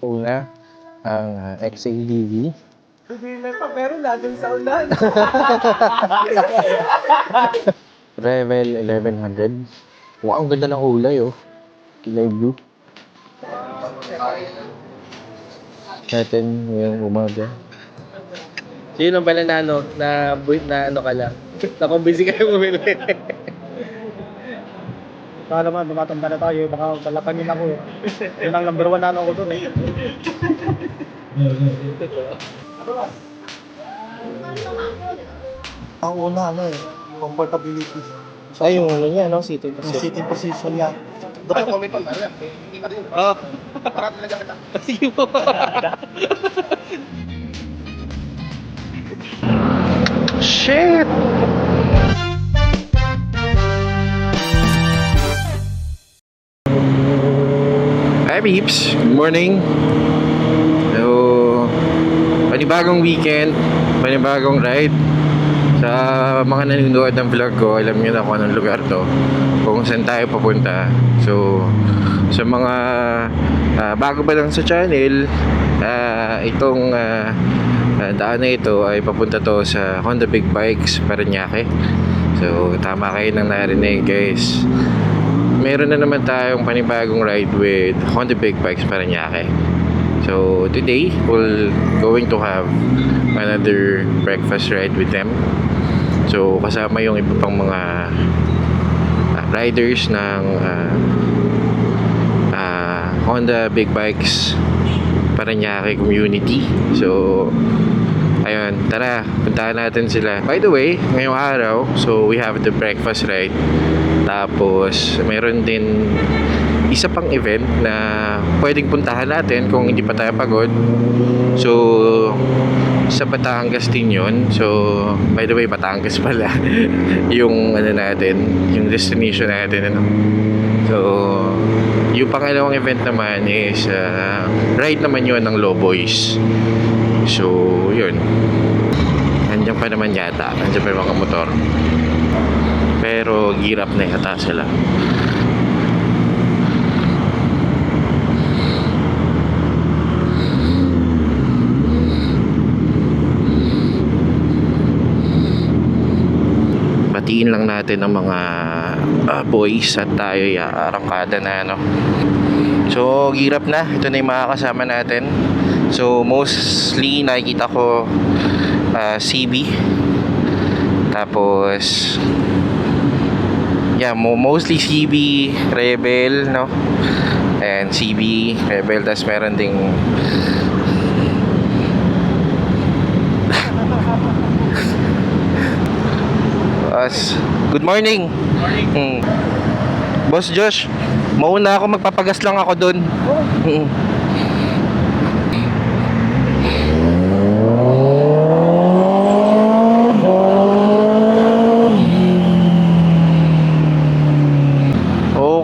Una, ang XADV. May pa, meron na dun sa ulan. Revel 1100. Wow, ang ganda ng kulay oh. Kilay blue. Natin ngayong umaga. So yun ang pala na ano, na ano ka lang. Nakumbisi kayo bumili. Kala naman, tumatanda na tayo, baka balakanin ako eh. Yun ang number 1 na ano ko doon eh. Ang una ano eh, comfortability. Ay, yung ano niya, no? Sitting Yung sitting position niya. comment pa pala. Oo. Para talaga kita. Sige po. Shit! Hi peeps! Good morning! So, panibagong weekend, panibagong ride. Sa mga nanonood ng vlog ko, alam niyo na kung anong lugar to, kung saan tayo papunta. So, sa mga bago pa lang sa channel, itong daan na ito ay papunta to sa Honda Big Bikes Parañaque. So, tama kayo nang narinig guys. Meron na naman tayong panibagong ride with Honda Big Bikes Parañaque. So, today, we're going to have another breakfast ride with them. So, kasama yung iba pang mga riders ng Honda Big Bikes Parañaque community. So, ayun, tara, puntahan natin sila. By the way, ngayong araw, so we have the breakfast ride. Tapos, meron din isa pang event na pwedeng puntahan natin kung hindi pa tayo pagod. So, sa Batangas din yun. So, by the way, Batangas pala yung ano natin, yung destination natin. Ano. So, yung pangalawang event naman is ride naman yun ng Lowboys. So, yun. Andiyan pa naman yata. Andiyan pa yung mga motor. Pero, gear up na yata sila. Batiin lang natin ang mga boys at tayo arangkada na ano. So, gear up na. Ito na yung mga kasama natin. So, mostly nakikita ko CB. Tapos mostly CB, Rebel, no? And CB, Rebel, tas meron ding good morning. Boss Josh, mauna ako, magpapagas lang ako dun.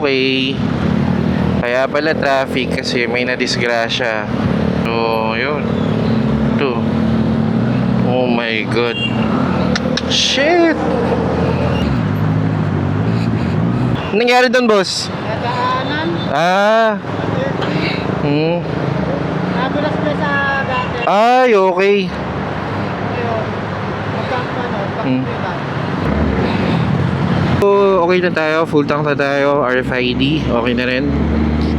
Okay. Kaya pala traffic kasi may nadisgrasya. So, yun. Ito. Oh my God. Shit! Nangyari doon, boss? Nadaanan, nabulas na sa dati. Ay, okay. Ayun, pagkakita. So, okay na tayo. Full tank na tayo. RFID. Okay na rin.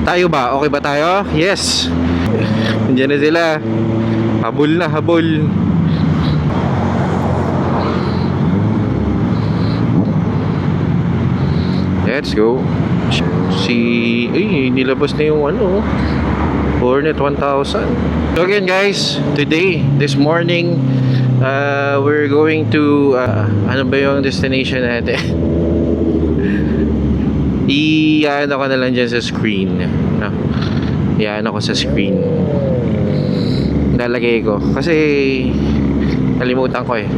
Tayo ba? Okay ba tayo? Yes! Nandiyan na sila. Habol na, habol. Let's go. Nilabas na yung ano, Hornet 1000. So again guys, this morning, we're going to, ano ba yung destination natin? I-ano ko na lang dyan sa screen. No? I-ano ko sa screen. Lalagay ko. Kasi, nalimutan ko eh.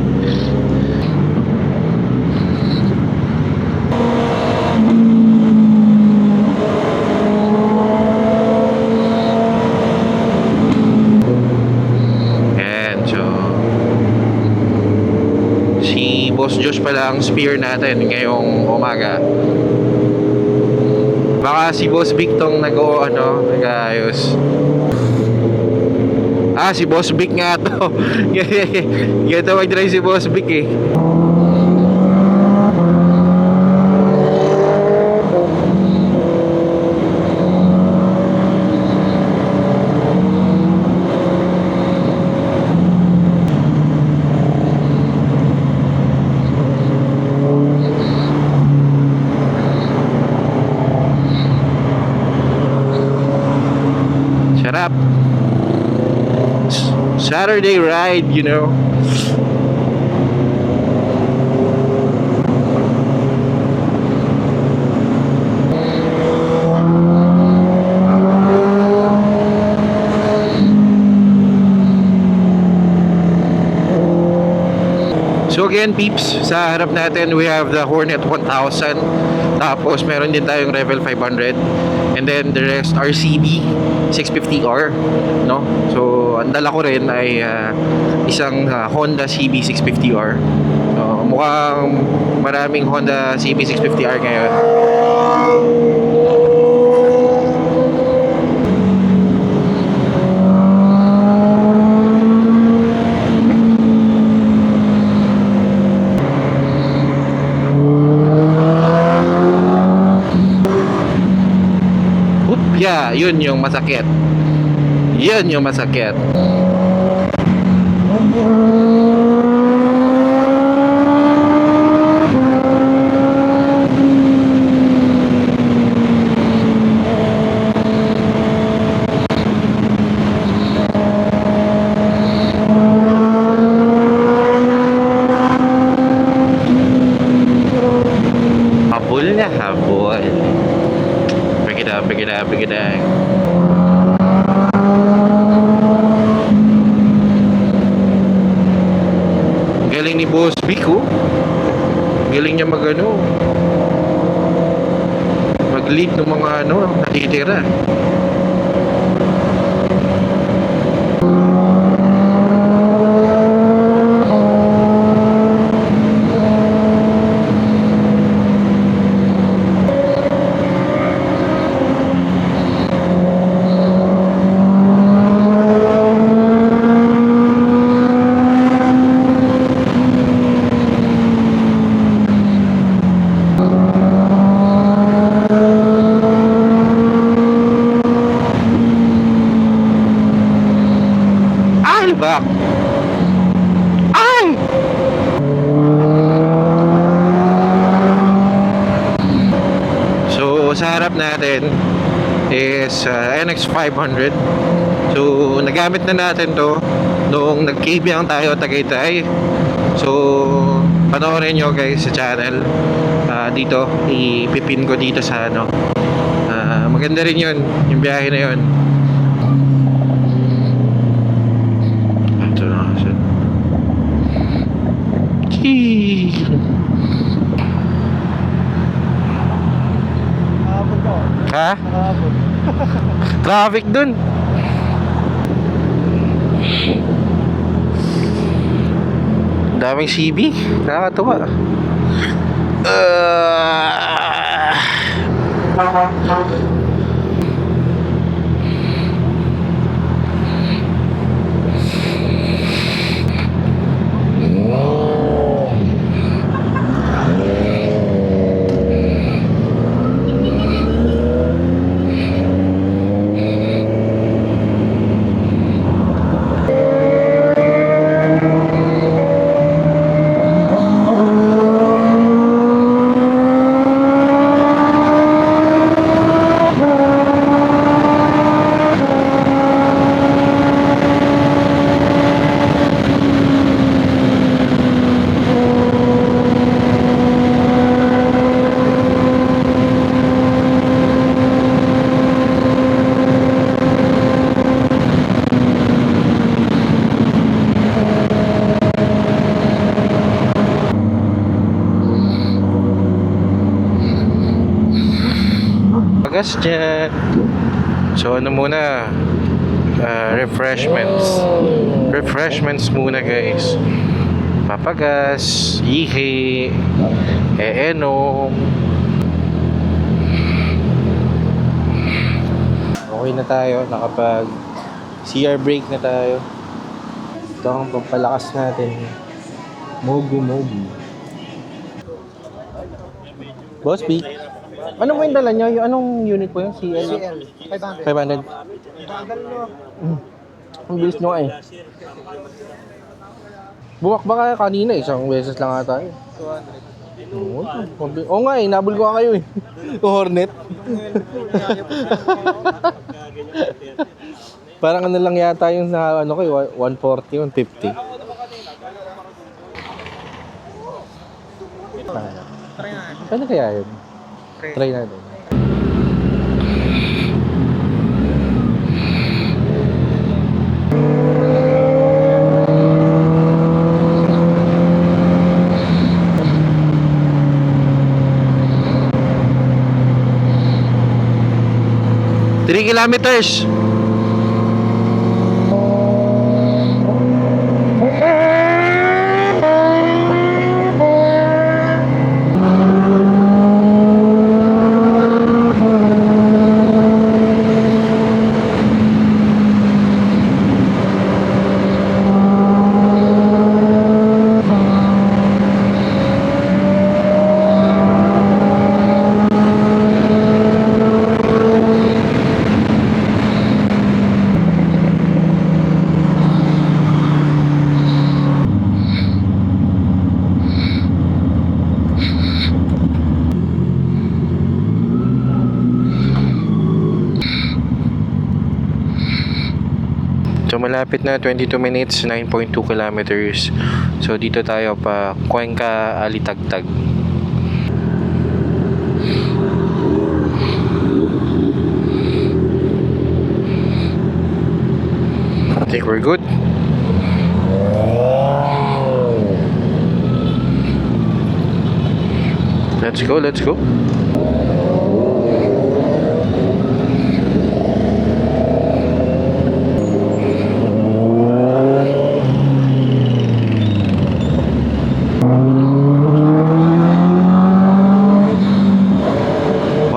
Boss Josh pala ang spear natin ngayong umaga. Baka si Boss Vic tong nag-aayos. Ah, si Boss Vic nga to. Ganito mag-drive si Boss Vic eh. Sarap. Saturday ride, you know. So again peeps, sa harap natin we have the Hornet 1000. Tapos meron din tayong Revel 500. And then the rest are CB 650R, no? So ang dala ko rin ay isang Honda CB 650R. So mukhang maraming Honda CB 650R ngayon. Yeah, yun yung masakit. Yun yung masakit. Habol na habol. Pick it up. Galing ni Boss Vic, oh. Galing niya mag-lead ng mga natitira. Back. Ay! So sa harap natin is NX 500. So nagamit na natin to nung nag-KBang tayo Tagaytay. So panoorin nyo guys sa channel. Dito ipipin ko dito sa maganda rin yun, yung biyahe na yun. Ha? Traffic dun. Daming CB. Nakakatuwa. Pagas dyan. So ano muna, refreshments muna guys. Papagas, ihi, enom. Okay na tayo. Nakapag CR break na tayo. Ito ang pampalakas natin. Mogu. Boss B, ano mo yung dala nyo? Yung anong unit po yun? CL? 500. 500. Ang bilis nyo nga eh. Buwak ba kaya kanina? Isang beses lang ata eh. 200. Oo nga eh, nabul ko kayo eh. Yung Hornet. Parang ano lang yata yung na ano ko eh, 140, 150. Ano kaya yun? Try natin. Three kilometers. So malapit na 22 minutes, 9.2 kilometers. So dito tayo pa Cuenca, Alitagtag. I think we're good. Let's go.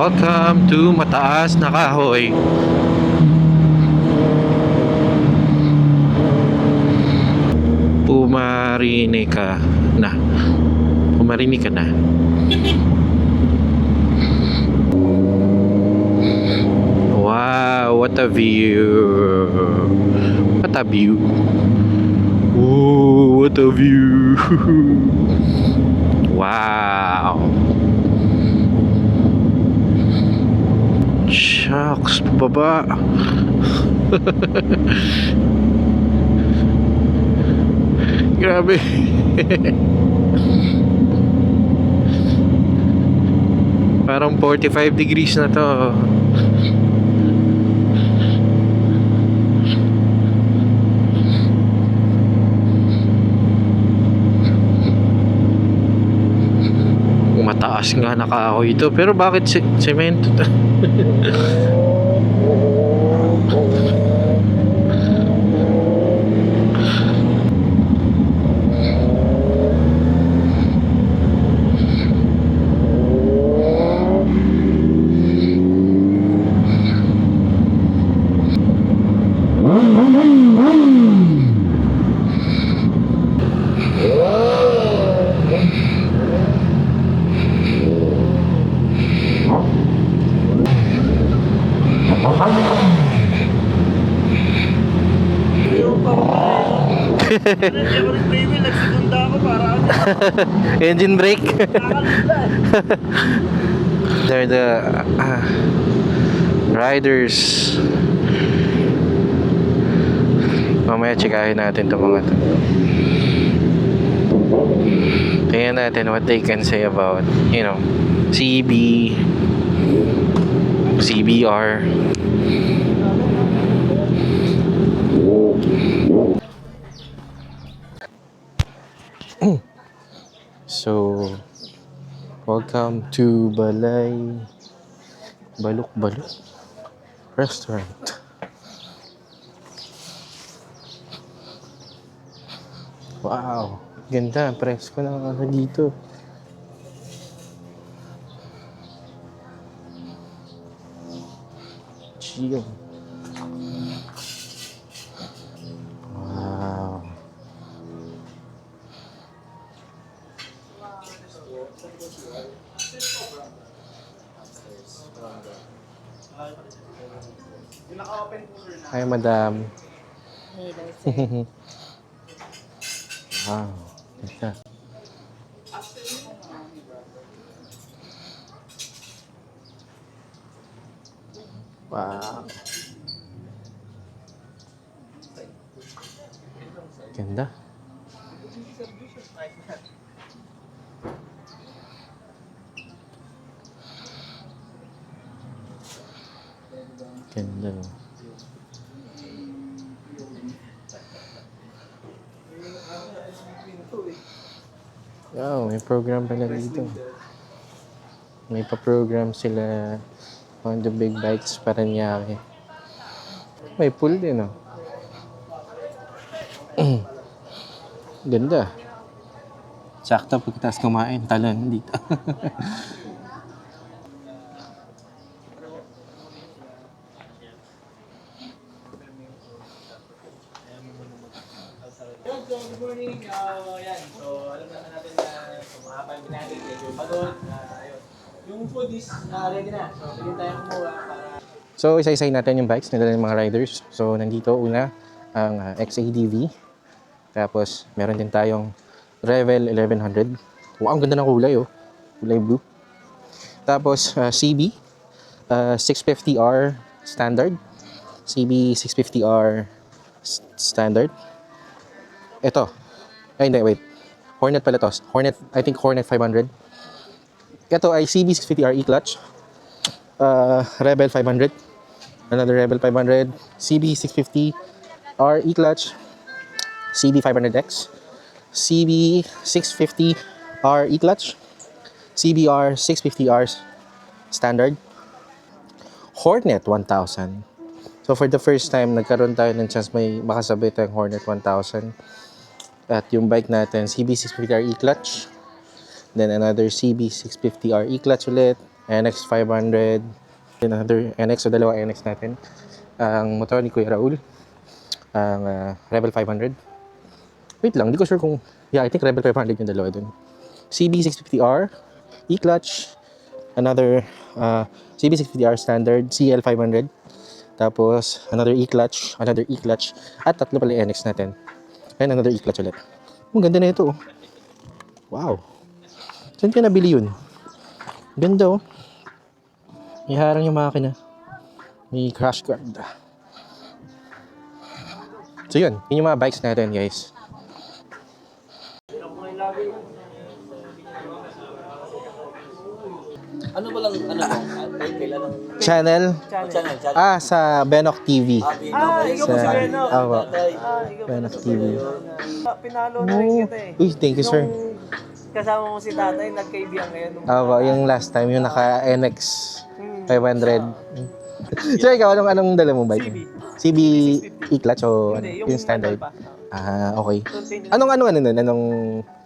Welcome to Mataas na Kahoy. Pumarinig ka na. Wow, what a view. Ooh, what a view. Wow. Shucks, baba. Grabe. Parang 45 degrees na to. Mataas nga na kahoy ito. Pero bakit semento to? Engine brake. They're the riders. Mamaya checkahin natin itong mga to. Tingnan natin what they can say about, you know, CB, CBR. So, welcome to Balok Restaurant. Wow, ganda, presko na ano dito. Chill. Hi, madam. Hello, sir. Wow. Ganda. Wow. Ganda. Ganda. No? Wow, may program pala dito. May pa-program sila on the big bikes Paranaque. May pool din, oh. Ganda. Sakto pagkatapos kumain, talon dito. Good morning. Yan. So, alam natin na mahaba yung natin. Medyo pagod. Ayun. Yung food is ready na. So, pwede tayo kumuha para... So, isa-isay natin yung bikes nila ng mga riders. So, nandito una ang XADV. Tapos, meron din tayong Revel 1100. Wow, ang ganda ng kulay, oh. Kulay blue. Tapos, CB 650R standard. CB 650R standard. Ito. Ay, hindi, wait. Hornet pala to. Hornet, I think Hornet 500. Ito ay CB 650R E-clutch. Rebel 500. Another Rebel 500. CB 650R E-clutch. CB 500X. CB 650R E-clutch. CBR 650R standard. Hornet 1000. So for the first time, nagkaroon tayo ng chance may makasabay tayong Hornet 1000. At yung bike natin, CB650R E-clutch. Then another CB650R E-clutch ulit. NX 500. Then another NX, so dalawa NX natin. Ang motor ni Kuya Raul. Ang Rebel 500. Wait lang, hindi ko sure kung... Yeah, I think Rebel 500 yung dalawa dun. CB650R E-clutch. Another CB650R standard. CL 500. Tapos another E-clutch. Another E-clutch. At tatlo pala yung NX natin. And another E-clutch ulit. Ang ganda na ito, oh. Wow. Saan ka nabili yun? Ganda, oh. May harang yung makina. May crash guard. So yun, yun yung mga bikes natin, guys. Ano ba lang, kailan ang Channel? channel? Sa Benok TV. Ikaw po si Beno. Awa. Ikaw po Benok si TV. Pinalo na rin kita eh. Uy, thank you, sir. Nung kasama mo si tatay, nagkaibigan ngayon. Awa, yung last time, yung naka NX 500. Sir, ikaw, anong dala mo bike? CB E-clutch o ano? Hindi, Yung standard? pa. Okay. Anong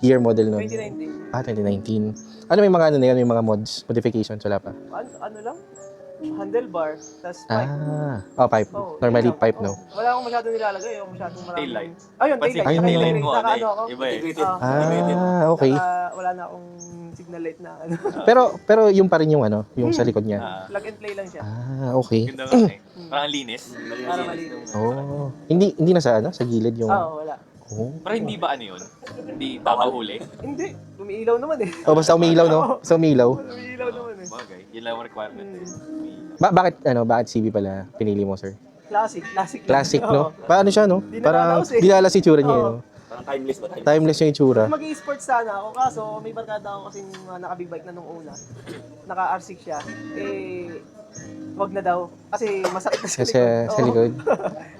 year model nun? 2019. 2019. Ano may mga na yun? May mga mods, modifications, wala pa? Ano lang? Handlebar, tas pipe. Pipe. Oo, Normally yun lang. pipe, no? Oo. Wala akong masyadong nilalagay. Ayoko masyadong marami. Taillight. Ayun, Pansin taillight. ko, taillight mo, Naka-ano ako. Iba eh. Okay. Wala na akong signal light na ano. Pero yung pa rin yung yung sa likod niya. Plug and play lang siya. Okay. Ganda nga eh. Parang ang linis. Para malino. Oh. Hindi na sa sa gilid yung Oo, wala. Pero hindi ba ano yun? Hindi papahuli? Hindi. Umiilaw naman eh. basta umiilaw, no? Basta umiilaw. Umiilaw naman eh. Bagay. Yun lang ang requirement eh. Bakit CB pala pinili mo, sir? Classic. Classic, no? Oo. Paano siya, no? Di Parang nalalaos eh. dinala si tsura niya, Oo. no? Parang timeless ba? Timeless yung itsura. Mag-e-sports sana ako, kaso may barkada ako kasing naka-big bike na nung una. Naka-R6 siya. Wag na daw. Kasi masakit na sa Kasi likod. sa likod.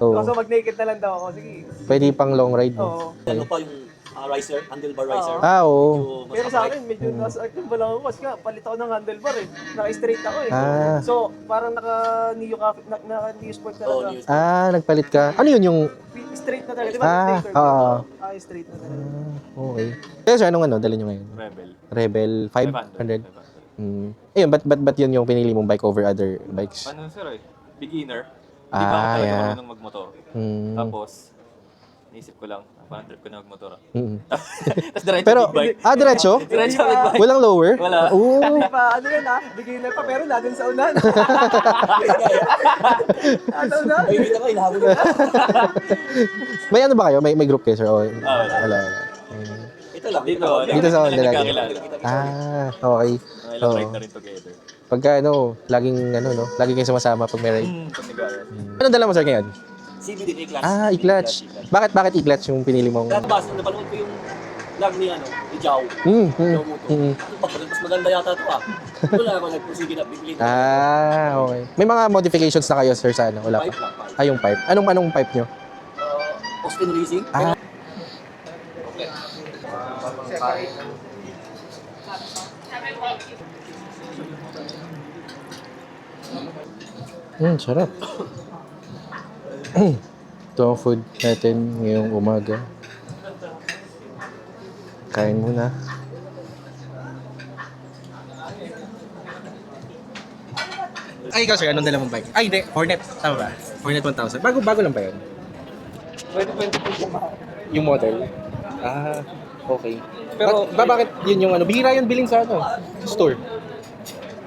Oo. So mag-naked na lang daw ako. Sige. Pwede pang long ride, no? Oo. Ano pa yung riser? Handlebar riser? Oo. Medyo Pero sa akin, masakit. medyo nasa akin ba lang ako. Kasi nga, palit ako ng handlebar eh. Naka-straight ako eh. Ah. So, parang naka-Neo Sport Oo, talaga. news. Nagpalit ka. Ano yun yung... Straight na talaga. Di ba? Ah, Curve? oo. Straight na talaga. Okay. Kaya sir, anong dala nyo ngayon? Rebel. Rebel 500? Ayun, ba't yun yung pinili mong bike over other bikes? Ano sir eh? Beginner. Hindi pa ako talaga yeah. marunong magmotor. Hmm. Tapos, Naisip ko lang. Parang trip ko na magmotor. Mm. Tapos diretso Pero, big bike. diretso? Diretso big bike. Walang lower? Wala. Oo. Hindi pa, ano yan ha? Beginner pa, pero na dun sa unan. Sa unan. Ay, dito ko, inahabol ko. May ano ba kayo? May group kayo, sir? O, Wala. wala. Ito lang. Dito. Dito sa Honda lagi. nagkakilala. Okay. Mga ilang Oo. ride na rin together. Pagka laging lagi kayong sumasama pag may ride. Panigaya. Anong dala mo, sir, ngayon? CBD class. I-clutch. Bakit i-clutch yung pinili mong... Basta napanood ko yung vlog ni ni Jao. Mm. Mas maganda yata ito ah. Wala ako nagpursige na bibili. Okay. May mga modifications na kayo, sir, sa ano? Wala pa? Pipe lang, pipe. Yung pipe. Anong pipe nyo? Austin Racing. Sarap. Ito ang food natin ngayong umaga. Kain muna. Ay, ikaw sir, anong dala mong bike? Ay, hindi. Hornet. Tama ba? Hornet 1000. Bago lang ba yun? 2020 yung model? Okay. Pero bakit yun yung bihira yun bilhin sa sa store?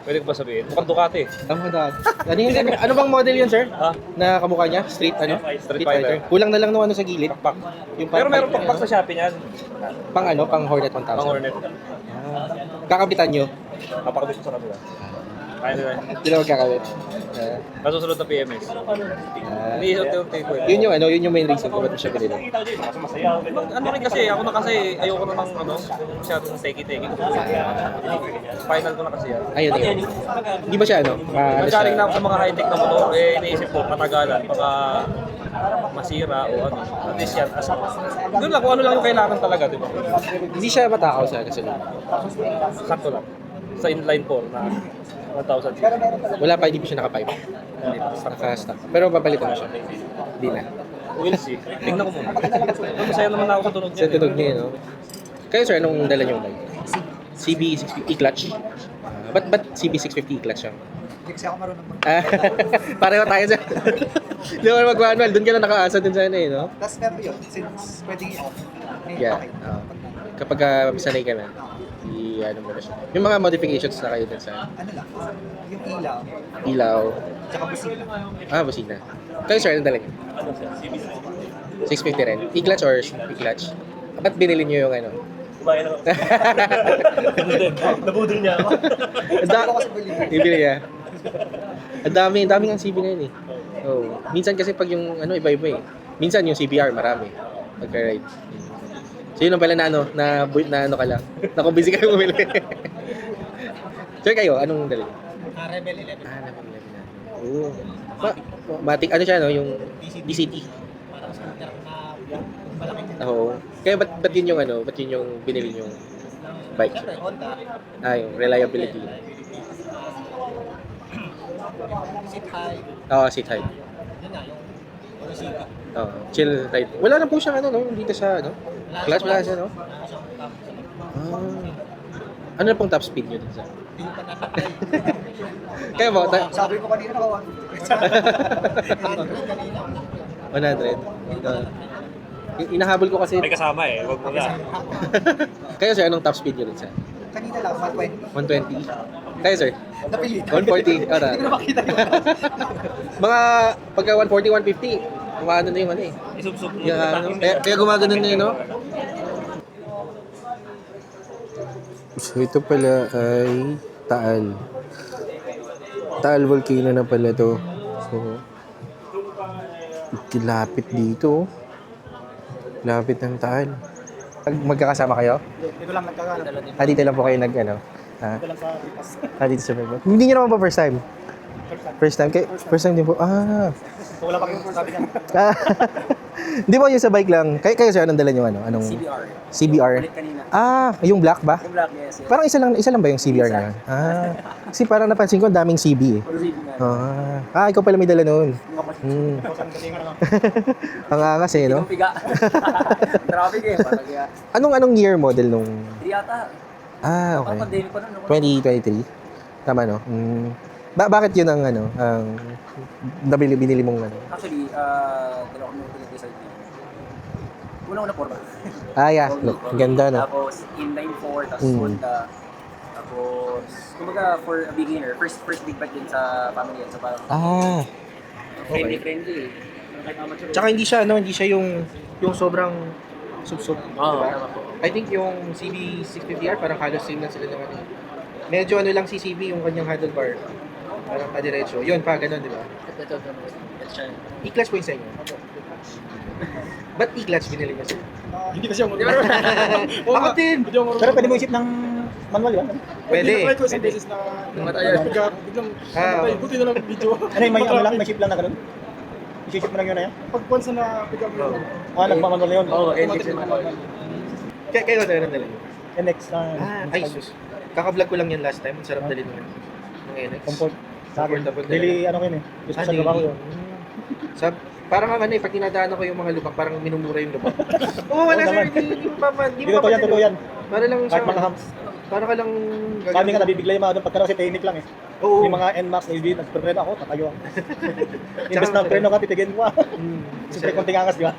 Pwede ko ba sabihin? Mukhang Ducati. Tama na. Ano bang model yun, sir? Ha? Na kamukha niya? Street Street Fighter. Kulang na lang sa gilid. Pakpak. Yung Pero meron pipe pakpak niya. sa Shopee niyan. Pang Hornet 1000. Pang Hornet. Kakabitan nyo? Napakabit ko sa kanila. Kaya nila. Hindi na magkakabit. Nasusunod na PMS. Hindi unti-unti ko eh. Yun yung main reason kung ba't mo siya pinili. Ano rin kasi, ako na kasi, ayoko na ng masyadong teki-teki. Final ko na kasi yan. Ayun. Hindi ba siya Nagaling na ako sa mga high-tech na motor, iniisip ko, matagalan, baka masira o ano. At least yan, doon lang, kung ano lang yung kailangan talaga, di ba? Hindi siya matakaw sa gasolina. Sakto lang. Sa inline 4 na 1,000. Wala pa, hindi pa siya naka-pipe. Naka-stock. Pero papalitan mo siya. Hindi na. We'll see. Tingnan ko muna. Masaya naman ako sa tunog niya. Sa tunog niya, Kayo sir, anong dala niyo bike? CB650 e-clutch. Ba't CB650 e-clutch siya? Hindi kasi ako marunong mag- Pareho tayo sa... Hindi mo mag-manual. Doon ka na nakaasa din sana Tapos pero yun, since pwedeng i-off. Yeah. Kapag sanay ka na, mo na siya. Yung mga modifications na kayo dun sa Ano lang, yung ilaw, ilaw. tsaka busina. Busina. Kayo sir, anong dala niyo? 650 rin. E-clutch or e-clutch? Ba't binili niyo yung Kumain ako. Nabudol niya ako. Ako kasi bili. Bibili niya. Ang daming ang CB ngayon eh. Minsan kasi pag yung iba-iba eh. Minsan yung CBR marami. Pagka-ride. So yun ang pala na ka lang. Nakumbisi kayo bumili. Sir kayo, anong dali? Rebel 11. Rebel 11 na. Oo. Matic, siya yung DCT. Parang scooter na malaki. Oo. Kaya ba't yun yung ba't yun yung binili yung bike? Siyempre, Honda. Yung reliability. Sit high. Seat height. Yun nga, yung CB. Chill ride. Wala na po siyang dito sa clutch wala siya Ano na pong top speed nyo dito sa? Hindi pa natatay. Kaya ba? Sabi ko kanina naka 100 kanina. 100. Inahabol ko kasi. May kasama eh, wag mo na. Kaya sir, anong top speed nyo dito sa? Kanina lang, 120. 120. Kaya sir? Napilit. 140. Hindi ko na makita yun. Mga pagka 140, 150. Kumano na yung eh. Isubsub mo. Kaya gumagano na yun, So ito pala ay Taal. Taal volcano na pala to. So lapit dito. Lapit ng Taal. Magkakasama kayo? Dito lang nagkakaroon. Dito lang po kayo Dito lang sa Pipas. dito sa Melbourne. Hindi nyo naman pa first time? First time? First time din po. So wala pa kayong sabi niya. Hindi po yung sa bike lang. Kayo sir, anong dala nyo? Anong... CBR. CBR? Ulit kanina. Yung black ba? Yung black, yes. Parang isa lang ba yung CBR na yun? Kasi parang napansin ko, ang daming CB eh. Ikaw pala may dala noon. Ang angas eh, no? Piga. Traffic eh. Anong year model nung... Hindi yata. Okay. Pandemic pa nun. 2023? Tama, no? Bakit yun ang binili mong Actually, dalawa kami pinag-decide niya. Una-una forma. Ah, yeah. Look, ganda, no? Tapos inline 4, tapos Honda. Tapos, kumbaga for a beginner, first big bike din sa family yan. So parang Ah. friendly. Kahit amateur. Tsaka hindi siya, hindi siya yung sobrang sub-sub. Oo, diba? tama po. I think yung CB650R, parang halos same lang sila ng ano. Medyo ano lang si CB yung kanyang handlebar. Parang kadiretso. Yun pa, ganun, di ba? Ito. E-clutch po yung sa inyo. Ba't e-clutch binili mo siya? Hindi kasi ako Ako din! Pero pwede mo isip ng manual yun? Pwede. Try ko isang beses na Matayan. biglang Ah. namatay. Buti na lang video. Ano yung may ano lang, may chip lang na ganun? I-chip mo lang yun na yan? Pag once na pick up yun. Ah, nagmamanual na yun. Oo, automatic NX na naman. Kayo na rin nila. NX na. Ay, sus. Kaka-vlog ko lang yan last time. Ang sarap dali ng NX. Comfort. Sa akin. Comfortable Daily, ano ko yun eh. Gusto ko sa daily. gawa ko yun. Parang ang ano eh, pag tinadaan ko yung mga lubak, parang minumura yung lubak. Oo, wala Oo sir, naman. hindi Hindi totoo yan, totoo yan. Para lang Kahit mga hams. para ka lang Kami nga nabibigla yung mga doon pagka kasi technique lang eh. Oo. Yung mga NMAX na ibig, nagpreno ako, tatayo ako. Imbes na preno ka, titigin mo ah. Siyempre konting angas, di ba?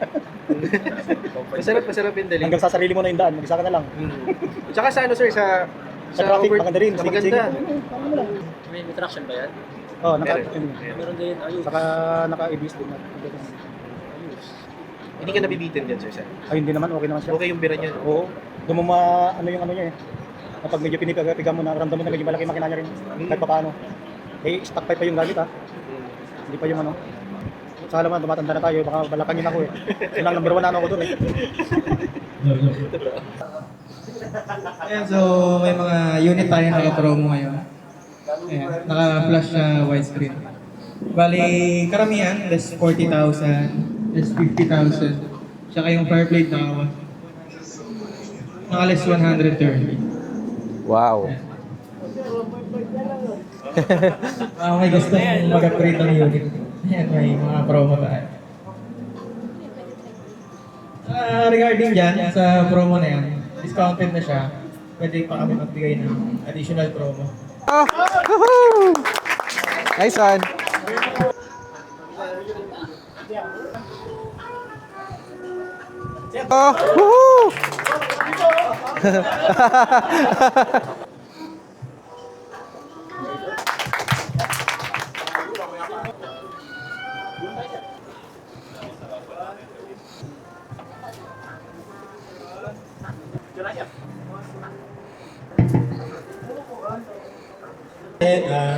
Masarap yung dali. Hanggang sa sarili mo na yung daan, mag-isa ka na lang. Tsaka sa ano sir, sa traffic, maganda rin, Sa sa maganda. May traction ba yan? Oh, Meron din, ayun. saka naka-ABS din. Hindi ka nabibitin dyan sir. Ay, hindi naman, okay naman siya. Okay yung bira niya. Oo. Doon mo ano yung ano niya eh. Kapag medyo pinipiga mo na, ramdam mo na medyo malaki makina niya rin. Kahit pa paano. Eh, stock pipe pa yung gamit ah. Hindi pa yung ano. Sa alam mo, tumatanda na tayo, baka balakangin ako eh. Yun lang, number 1 na ano ako doon eh. Ayan, so may mga unit tayo naka-promo ngayon. Ayan, naka-flash na widescreen. Bali, karamihan, less 40,000, less 50,000. Tsaka yung Fireblade naka less 130. Wow. May gusto mag-upgrade ng unit. Ayan, may mga promo tayo. Regarding dyan, sa promo na yan, discounted na siya. Pwede pa kami magbigay ng additional promo. Ah! Woohoo! Nice one. Oh, woohoo!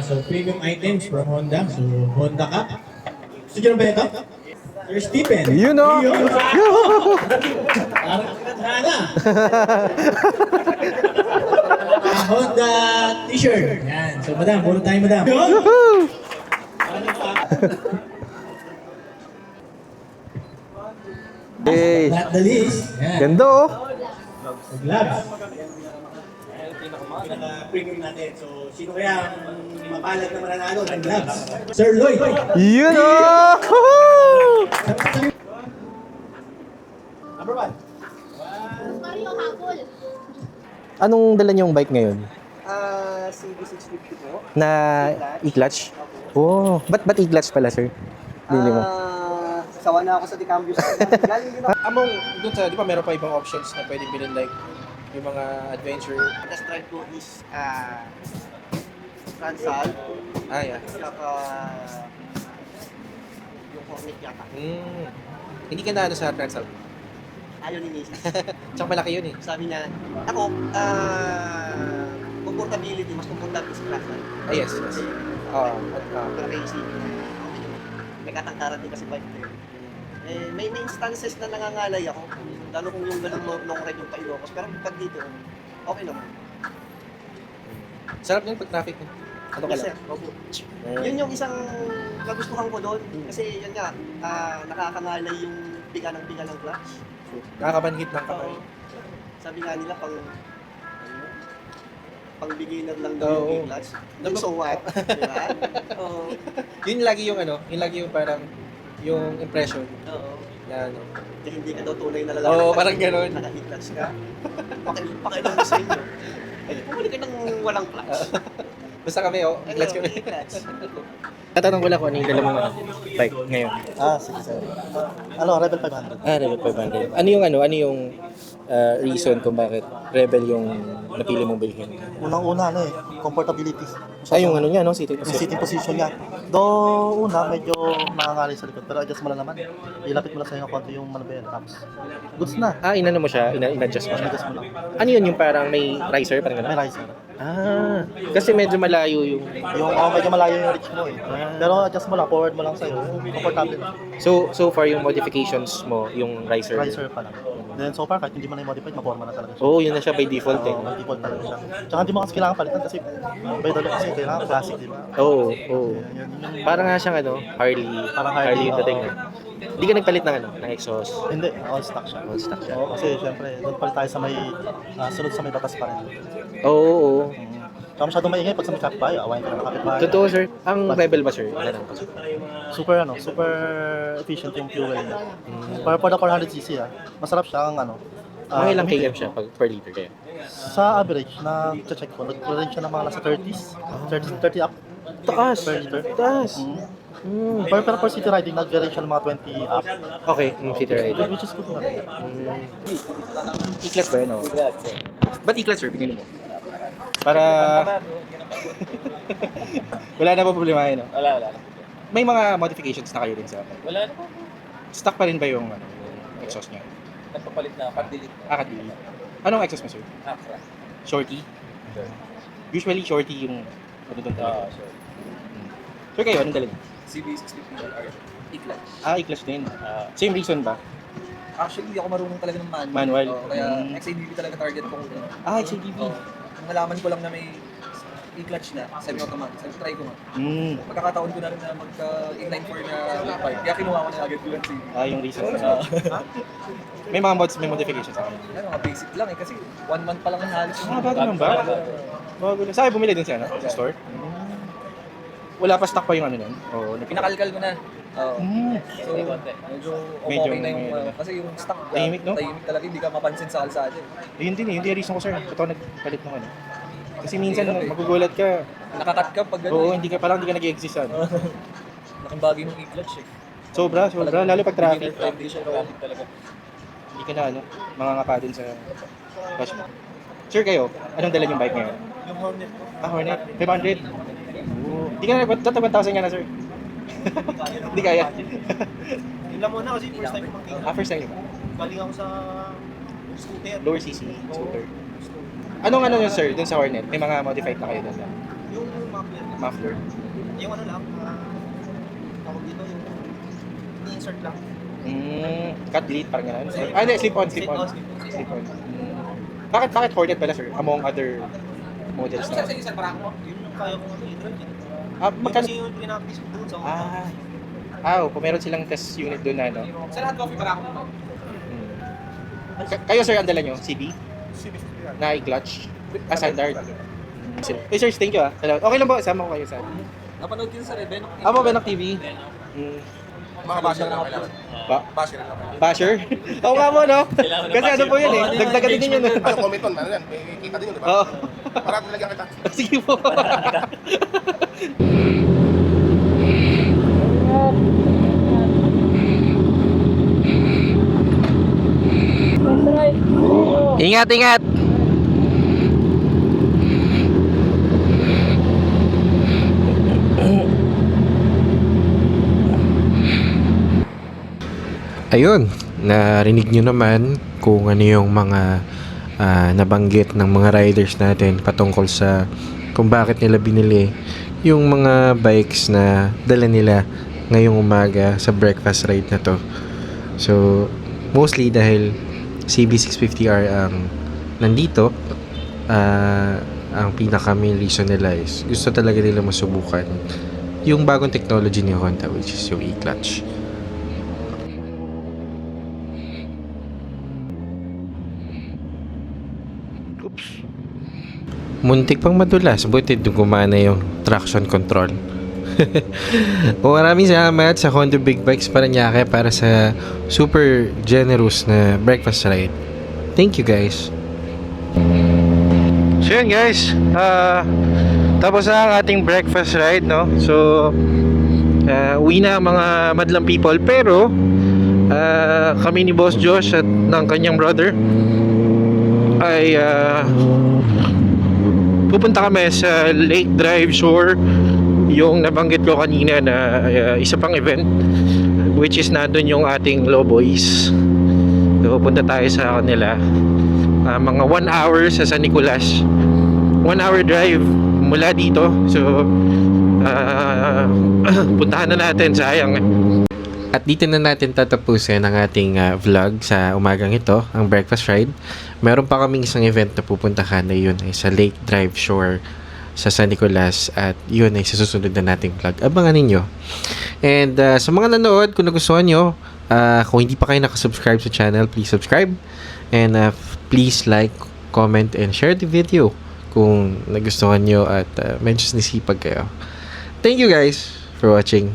So premium items from Honda. So Honda Cup. Gusto nyo na ba ito? Sir Stephen. You know. Parang kinadhana. Honda t-shirt. Yan. So madam, puro tayo madam. Woohoo! Hey, Not the least. Yan. ganda oh. So gloves. Yan yung pinaka-premium natin. So sino kaya ang mapalad na mananalo ng gloves? Sir Lloyd. You know. Woohoo! Number 1. Mario Habol. Anong dala niyong bike ngayon? CB650 po. Na e-clutch? Oh, ba't e-clutch pala, sir? Bili mo. Sawa na ako sa Dicambios. Galing din ako. Among, doon sa, di ba meron pa ibang options na pwedeng bilhin like yung mga adventure. Test drive ko is Transal, Yeah. saka yung Hornet yata. Hindi ka na ano sa Transal. Ayaw ni Mrs. Tsaka malaki yun eh. Sabi niya, ako, comfortability, mas comfortable sa Transal. Yes. Para racing. May katangkaran din kasi bike ko. May instances na nangangalay ako. Lalo kung yung ganun long ride yung pa-Ilocos. Pero pag dito, okay naman. Sarap yung pag-traffic. Ano ka Yes, lang? sir. Opo. Yun yung isang kagustuhan ko doon. Kasi yun nga, nakakangalay yung biga ng clutch. Nakakabanhit ng kamay. Oo. Sabi nga nila, pang beginner lang daw yung clutch. Yung so what? Diba? Oo. Yun lagi yung ano, yun lagi yung parang yung impression Oo. na ano. Kaya hindi ka daw tunay na lalaki. Oo, parang ganun. Naka-clutch ka. Pakilang mo sa inyo. Ay, pumuli ka ng walang clutch. Basta kami, i-clutch kami. Tatanong ko lang kung ano yung dala mong bike ngayon. Sige sir. Rebel 500. Rebel 500. Ano yung reason kung bakit Rebel yung napili mong bilhin? Unang-una comfortability. Yung ano niya, no? Seating Yung sitting position niya. Though una, medyo nangangalay sa likod. Pero adjust mo lang naman. Ilapit mo lang sa'yo ng konti yung manubela. Tapos, goods na. Inano mo siya? In-adjust mo siya? Adjust mo lang. Ano yun yung parang may riser? Parang May gano'n? riser. Kasi medyo malayo yung... Medyo malayo yung reach mo Pero adjust mo lang, forward mo lang sa'yo. Comfortable na. So far yung modifications mo, yung riser. Riser pa lang. Then so far, kahit hindi mo na i-modify, maporma na talaga siya. Oo, yun na siya by default eh. By default talaga siya. Tsaka hindi mo kasi kailangan palitan kasi by the look kasi kailangan classic, di ba? Oo. Yun. Parang nga siyang Harley. Parang Harley, yung dating. Hindi ka nagpalit ng ng exhaust. Hindi, all stock siya. All stock siya. Oo, kasi syempre, doon pa rin tayo sa may, sunod sa may batas pa rin. Oo. Tsaka masyadong maingay pag sa may kapitbahay, awayin ka ng kapitbahay. Totoo sir. Ang Rebel ba sir? Super efficient yung fuel niya. For the 400cc masarap siya ang Mga ilang km siya per liter kaya? Sa average na check ko, nag-range siya ng mga nasa 30s, 30 up Taas. per liter. Taas. Pero for city riding, nag-range siya ng mga 20 up. Okay, city rider. Which is good na. E-clutch ba yun? Ba't e-clutch sir? Pinili mo? Para... wala na po problema yun, no? Wala. May mga modifications na kayo din sa akin. Wala na po. Stock pa rin ba yung exhaust niya? Nagpapalit na, pag-delete. Kadili. Anong exhaust mo sir? Afra. Shorty? Usually shorty yung doon talaga. Sure. Sir kayo, anong dala niyo? CB650R. E-clutch. E-clutch din. Same reason ba? Actually, hindi ako marunong talaga ng manual. Manual. Kaya XADV talaga target ko. XADV. Nung nalaman ko lang na may e-clutch na, semi-automatic. Sabi ko, try ko nga. Pagkakataon ko na rin na magka-inline-4 na part. Kaya kinuha ko na agad ko lang Yung reason. May mga mods, may modifications sa kanya. mga basic lang kasi 1 month pa lang ang halos. Bago naman ba? Bago na. Saan bumili din siya, no? Sa store? Wala pa stock pa yung nun? Oo. Pinakalkal ko na. So, medyo okay na yung, kasi yung stock, tahimik, no? tahimik talaga, hindi ka mapansin sa kalsada. Yun din yung reason ko sir. Ito nagpalit ng Kasi minsan magugulat ka. Nakakat ka pag gano'n. Oo, hindi ka nag-i-exist Laking bagay ng e-clutch Sobra. Lalo pag traffic. Hindi siya traffic talaga. Hindi ka na mangangapa din sa clutch mo. Sir kayo, anong dala yung bike ngayon? Yung Hornet ko. Hornet? 500? Hindi ka na nag-1,000 nga na sir. Hindi kaya. Yun lang muna kasi first time ko magtingin. First time ba? Galing ako sa scooter. Lower CC, scooter. Anong yun sir, dun sa Hornet? May mga modified na kayo dun? Yung muffler. Muffler? Yung tawag dito yung insert lang. Cut lead, parang gano'n. Hindi, slip-on. Bakit Hornet pala sir? Among other models na? Yun yung kaya kong i-drive. Magkano? Kasi yung pinapis ko doon sa Meron silang test unit doon na, no? Sa lahat coffee para ako. Kayo sir, ang dala nyo? CB? CB Na i-clutch? Standard? Sir, thank you Salamat. Okay lang po, sama ko kayo sa... Napanood ko yun sa Rebenok. Benok TV. Mga basher lang kailangan. Basher lang. Basher? Oo nga mo, no? Kasi ano po yun dagdagan din yun. Comment on, yan? May kita din yun, di ba? Oo. Parang nilagyan kita. Sige po. Ingat. Ayun, narinig nyo naman kung ano yung mga nabanggit ng mga riders natin patungkol sa kung bakit nila binili yung mga bikes na dala nila ngayong umaga sa breakfast ride na to. So, mostly dahil CB650R ang nandito, ang pinaka main reason nila is gusto talaga nila masubukan yung bagong technology ni Honda, which is yung e-clutch. Muntik pang madulas, buti gumana yung traction control. Maraming salamat sa Honda Big Bikes Parañaque para sa super generous na breakfast ride. Thank you guys. So yun guys, Tapos ang ating breakfast ride, no? So, uwi na ang mga madlang people. Pero, kami ni Boss Josh at ng kanyang brother ay pupunta kami sa Lake Drive Shore, yung nabanggit ko kanina na isa pang event, which is nandun yung ating Low Boys. So, pupunta tayo sa kanila. Mga 1 hour sa San Nicolas, 1 hour drive mula dito. So, puntahan na natin, sayang. At dito na natin tatapusin ang ating vlog sa umagang ito, ang breakfast ride. Meron pa kaming isang event na pupuntahan, na yun ay sa Lake Drive Shore sa San Nicolas, at yun ay sa susunod na nating vlog. Abangan ninyo. And sa mga nanood, kung nagustuhan nyo, kung hindi pa kayo nakasubscribe sa channel, please subscribe. And please like, comment, and share the video kung nagustuhan nyo at medyo sinisipag kayo. Thank you guys for watching.